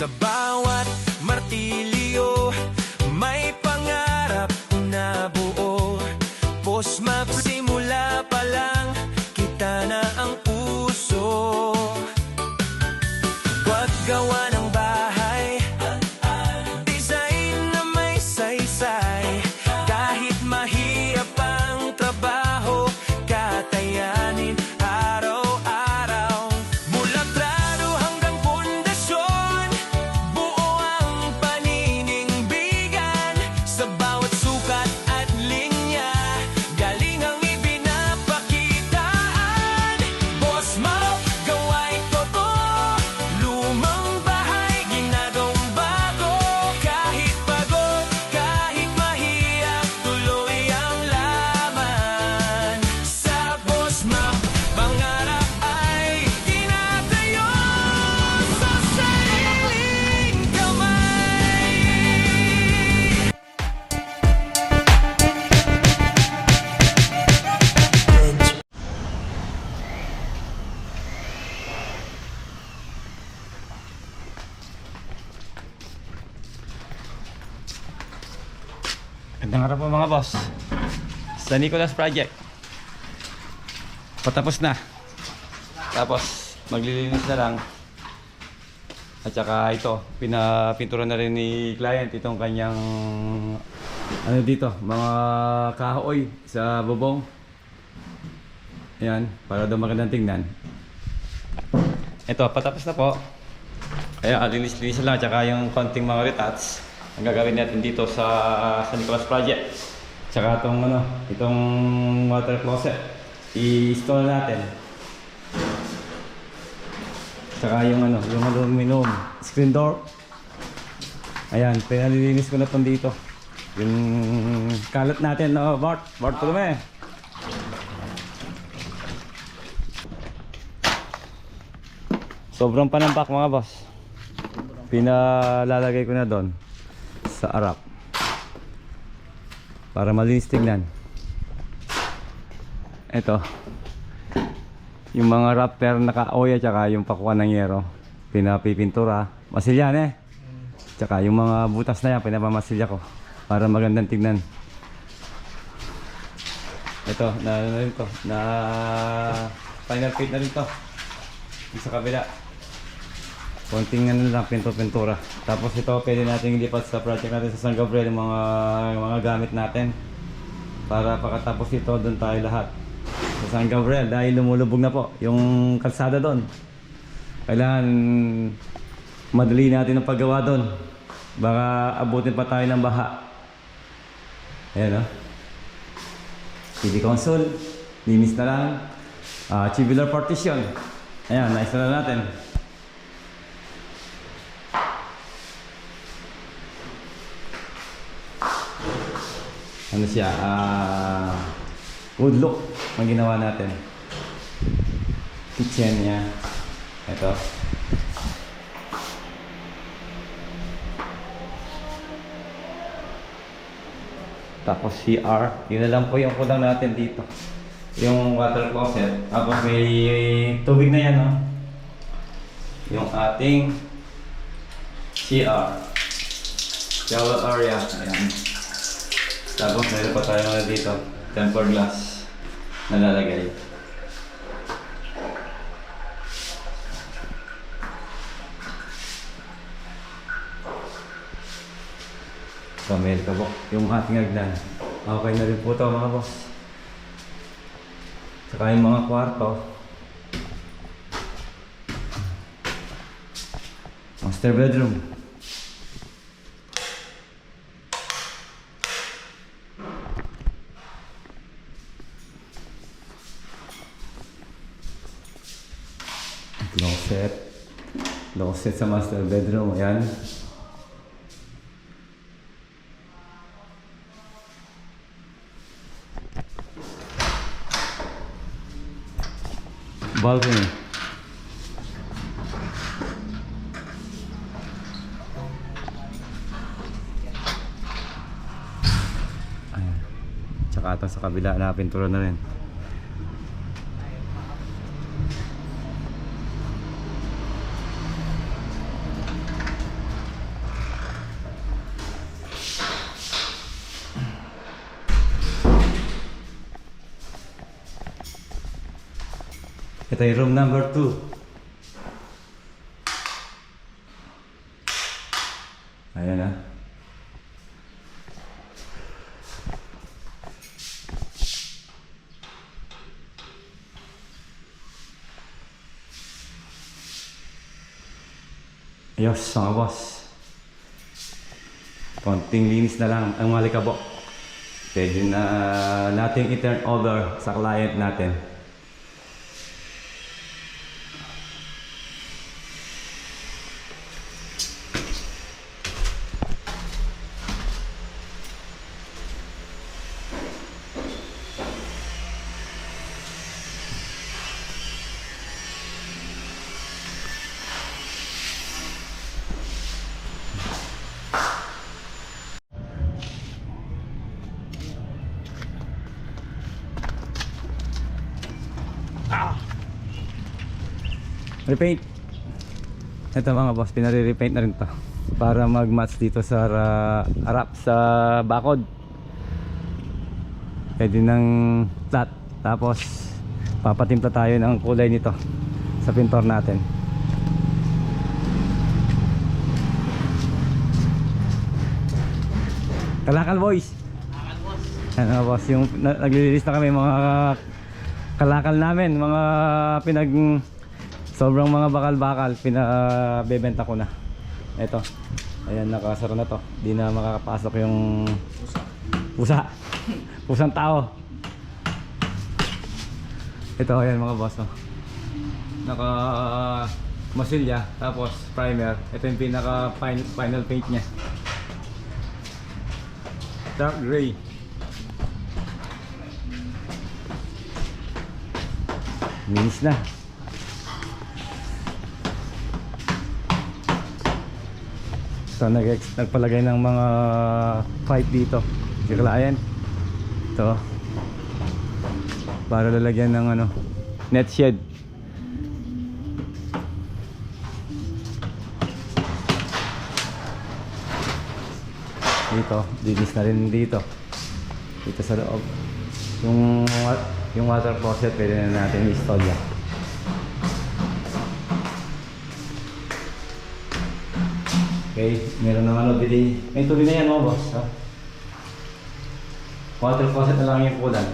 Sa bawat martilyo may pangarap na buo. Postmap simula pa lang kita na ang puso. Paggawa ng bahay, design na may saysay. Kahit mahirap ang trabaho, kakayanin araw-araw. Mula plano hanggang pundasyon, buo ang paninindigan. Sa bawat sukat at linya, galing ang ibinapakitaan. Boss Map, gawain totoo. Lumang bahay, ginagawang bago. Kahit pagod, kahit mahirap, tuloy ang laman. Sa Boss Map, pangarap ay tinatayo sa sariling kamay. Gandang araw po mga boss. Sa Nicolas Project, patapos na. Tapos maglilinis na lang. At saka ito, pinapintura na rin ni client itong kanyang ano dito, mga kahoy sa bubong. Ayan, para daw magandang tingnan. Ito, patapos na po. Kaya linis-linis lang, at saka yung konting mga retouch ang gagawin natin dito sa Nicolas Project. Tsaka itong water closet i-install natin. Tsaka yung aluminum screen door. Ayan, pinalilinis ko na itong dito. Yung kalat natin, Bart Tulume. Sobrang panampak mga boss. Pinalalagay ko na doon sa harap para malinis tingnan. Ito yung mga wrapper naka-oya, tsaka yung pakuha ng yero pinapipintura, masilyan tsaka yung mga butas na yan pinapamasilya ko para magandang tingnan. Ito na final fit na rin to sa kabila. Konting lang, pintura. Tapos ito pwede natin ilipat sa project natin sa San Gabriel, yung mga gamit natin. Para pagkatapos ito, doon tayo lahat sa San Gabriel, dahil lumulubog na po yung kalsada doon. Kailangan madali natin ang paggawa doon. Baka abutin pa tayo ng baha. Ayan TV console, linis na lang. Tubular partition. Ayan, na-install na natin. Ano siya, wood look ang ginawa natin. Kitchen niya. Ito. Tapos CR. Yun na lang po yung kulang natin dito. Yung water closet. Tapos may tubig na yan, yung ating CR. Shower area. Ayan. Tapos meron pa tayo dito, tempered glass na lalagay. Kamel ka po, yung ating agdan. Okay na rin po ito mga boss. Saka yung mga kwarto. Master bedroom. Closet sa master bedroom. Ayan. Balcony. Ayan. Tsaka ito sa kabila na pintura na rin. Ito yung room number 2. Ayan na. Ayos mga boss. Konting linis na lang ang malikabok. Pwede na nating i-turn over sa client natin. Repaint. Ito mga boss, pinare-repaint na rin to para mag-match dito sa harap sa bakod. Pwede ng flat. Tapos papatimpla tayo ng kulay nito sa pintor natin. Kalakal boys. Kalakal boss. Ano boss, yung naglilinis na kami mga kalakal namin, mga sobrang mga bakal-bakal, pinabebenta ko na. Ito. Ayan, nakasara na to. Di na makakapasok yung pusa. Pusang tao. Ito, ayan mga boss. Oh. Naka masilya, tapos primer. Ito yung pinaka final paint niya. Dark gray. Minis na. So nagpalagay ng mga pipe dito si client. Ito para lalagyan ng ano, net shed. Dito, dinis na rin dito. Dito sa loob. Yung water faucet pwede na natin i-install yan. Okay, meron naman ano, may tuloy na yan mga boss. Ha? Water faucet na lang yung kulang.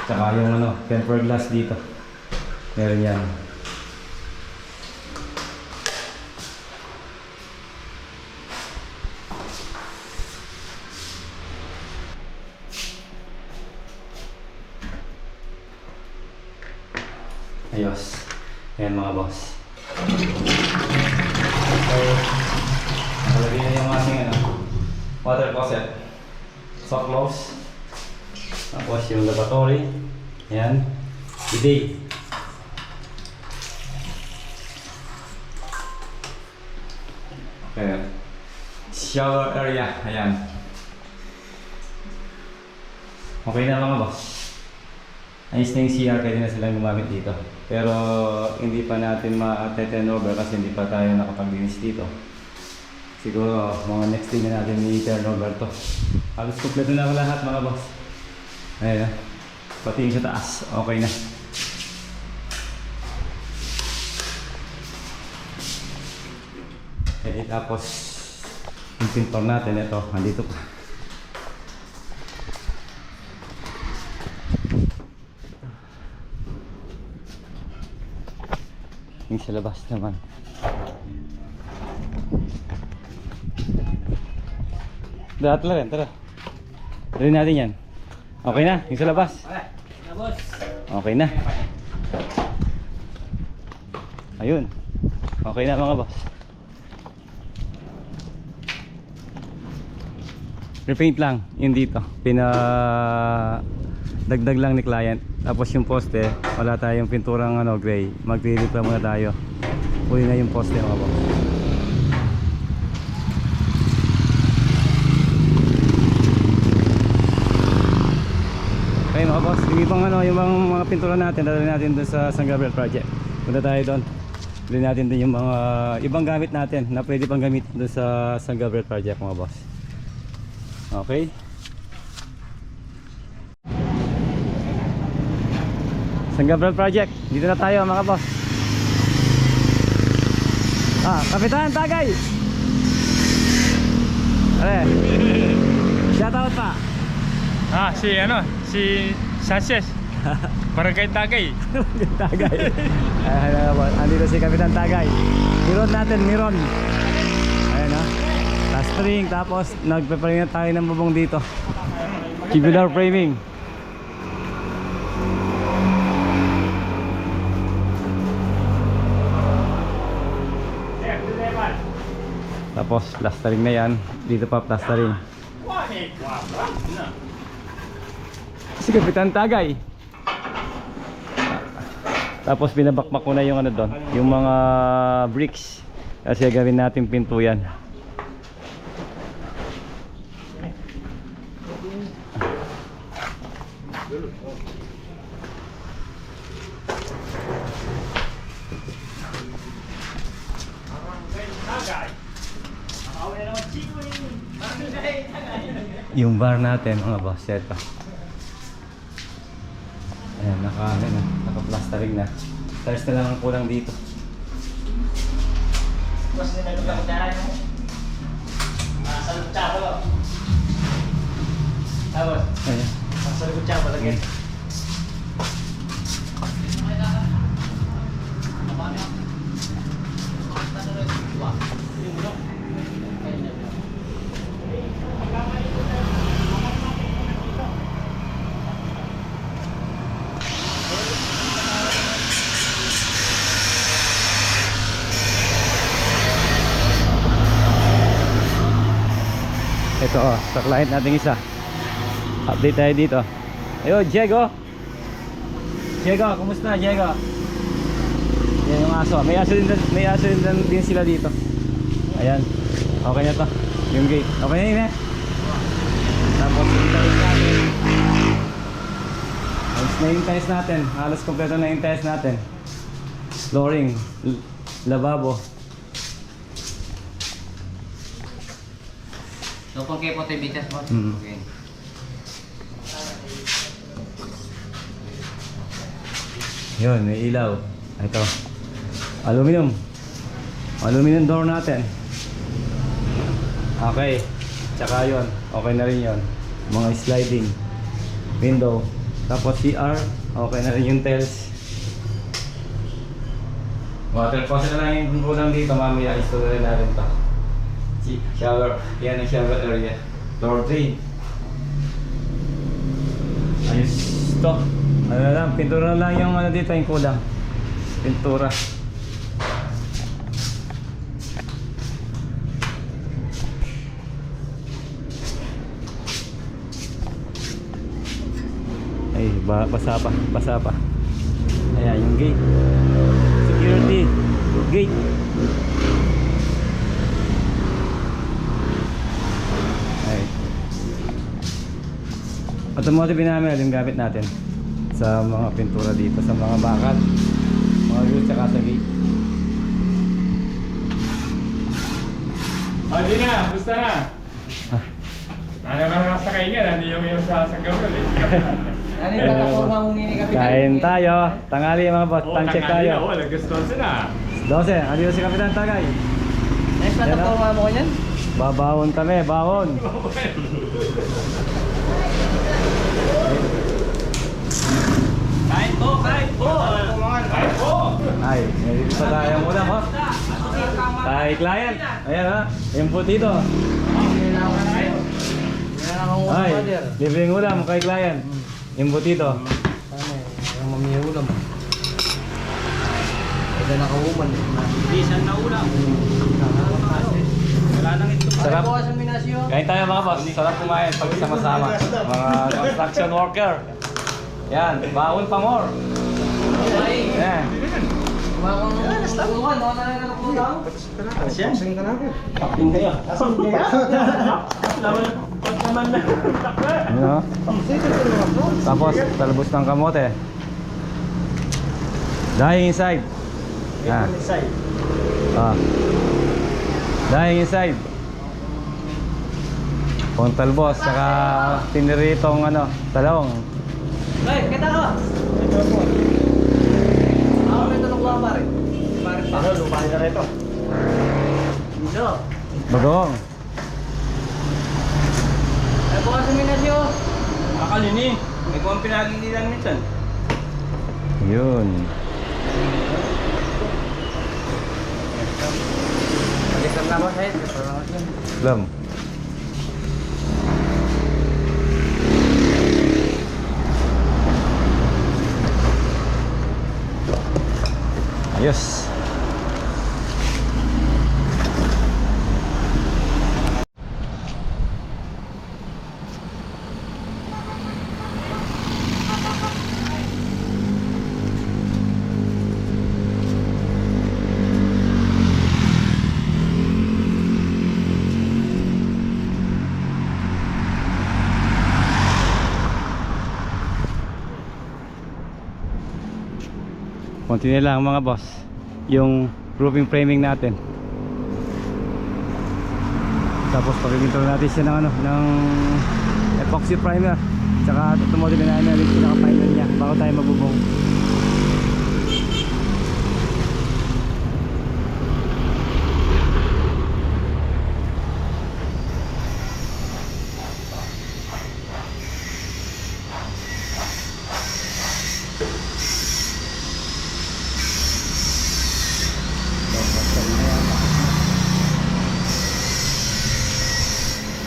Tsaka yung ano, tempered glass dito. Meron yan. Ayos. Ayan mga boss. So, nakalagay na yung ating ano, water faucet. Soft close. Tapos yung lavatory. Ayan. Bidet. Okay. Shower area. Ayan. Okay na mga boss. Ayos na yung CR, pwede na silang gumamit dito. Pero hindi pa natin ma-turn over kasi hindi pa tayo nakapaglinis dito. Siguro mga next day na natin i-turn over to. Halos kompleto na lahat mga boss. Ayan na. Pati yung sa taas, okay na. Okay, tapos yung pintor natin, ito, andito pa. Yung sa labas naman. Lahat na rin, tara. Tara natin yan. Okay na, yung sa labas. Okay na. Ayun. Okay na mga boss. Repaint lang, yun dito. Dagdag lang ni client. Tapos yung poste, wala tayong pinturang ano, gray. Magre-repair muna tayo. Huli na yung poste mga boss. Okay mga boss, yung ibang ano, yung mga pintura natin, dadalhin natin doon sa San Gabriel project. Punta tayo doon. Bilhin natin din yung mga ibang gamit natin na pwede pang gamitin doon sa San Gabriel project mga boss. Okay. San Gabriel Project. Dito na tayo mga boss. Kapitan Tagay. Are. Shoutout pa. Si Sanchez. Barangay Tagay. Tagay. Andito si Kapitan Tagay. Miron natin, Miron. Ayan ha. String, tapos nagpe-frame na tayo ng bubong dito. Tubular framing. Tapos plastering na yan. Dito pa plastering. Si Kapitan Tagay. Tapos binabakmak ko na yung ano doon, yung mga bricks. Kasi gagawin natin pinto yan. Yung bar natin mga boss, ito. Ayan, naka-plastering na. Tiles na lang ang kulang dito. Mas nagpapagdaan mo. Masalut siya ko. Tapos, Ayan. masalut siya ko lagi. Ito sa client natin isa. Update tayo dito. Ayun, Diego. Diego, kumusta Diego? Yan yung aso. May aso din sila dito. Ayan. Okay na to. Yung gate. Okay na yun eh. Tapos yung tiles natin. Ayos na yung tiles natin. Halos kompleto na yung tiles natin. Flooring. Lababo. So, kung kayo po tayo bitas mo? Okay. Yun, may ilaw. Ito. Aluminum. Aluminum door natin. Okay. Tsaka yun. Okay na rin yun. Mga sliding. Window. Tapos CR. Okay na rin yung tiles. Water faucet na lang yung kulang dito. Mamaya install rin natin ito. Shower. Yan ang shower area. Door drain. Ayos to. Ano lang, pintura lang yung ano dito, yung kulang. Pintura. Ay, basa pa. Ayan, yung gate. Security gate. Ay. Automotive enamel yung gamit natin sa mga pintura dito, sa mga bakal, mga grills, tsaka sa gate. Di na, gusto na. Ano ka nakasakay niya, hindi yung sa Gabriel eh. Ano yung plataforma mong nini Kapitan? Kain tayo, tanghali mga boss, time check tayo. Nag-gusto na. 12, andito si Kapitan Tagay. Ano yung plataforma mo kanyan? Babawon kami, bawon. Kain po! Kain po! Ay po! Ay, may pa tayong ulam ho. Kay client. Ayan ha, yung putito. Ay, libreng ulam kay client. Yung putito. Yung mamiyulam. Ito nakauman. Bisan na ulam. Wala nang ito. Sarap. Minasyo. Kain tayo mga boss, sarap kumain pag sama-sama. Mga construction worker. Yan, bawon pa more. Yan. Ano? Tapos, talbos ng kamote. Dying inside. Dying inside. Pong talbos, saka tiniritong ano, talong. Ay, kita ka! Bagong. Ay, bukas sa minasyo. Akalini. May kung pinagilitan minsan. Yun. Mag-isang na ba sa'yo? Lam. Ayos. Konti na lang mga boss yung roofing framing natin. Tapos pagpipintura natin siya ng ng epoxy primer. Tsaka tutumodin na namin yung pinaka-final niya bago tayo magbubong.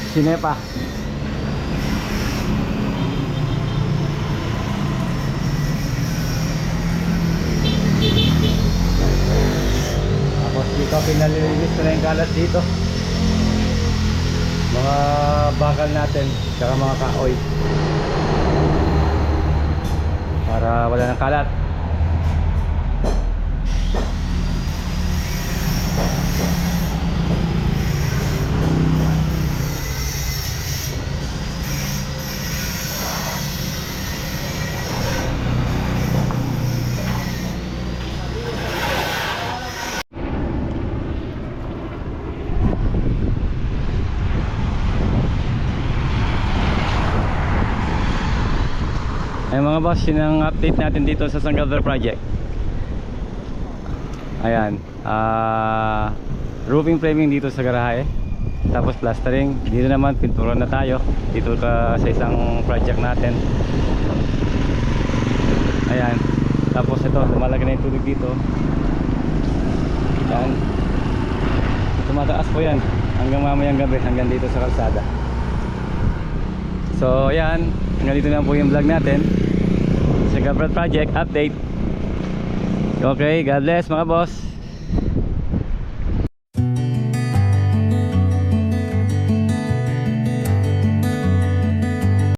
Sinepa. Tapos dito pinalilinis na yung kalat dito. Mga bakal natin, tsaka mga kahoy. Para wala ng kalat. Ay mga boss, yun ang update natin dito sa San Gabriel Project. Ayan, roofing framing dito sa garahe. Tapos plastering, dito naman pintura na tayo dito sa isang project natin. Ayan, tapos ito, lumalaki na yung tubig dito. Ayan, tumataas po yan hanggang mamayang gabi, hanggang dito sa kalsada. So ayan, hanggang dito na po yung vlog natin sa Gabriel Project update. Okay, God bless mga boss.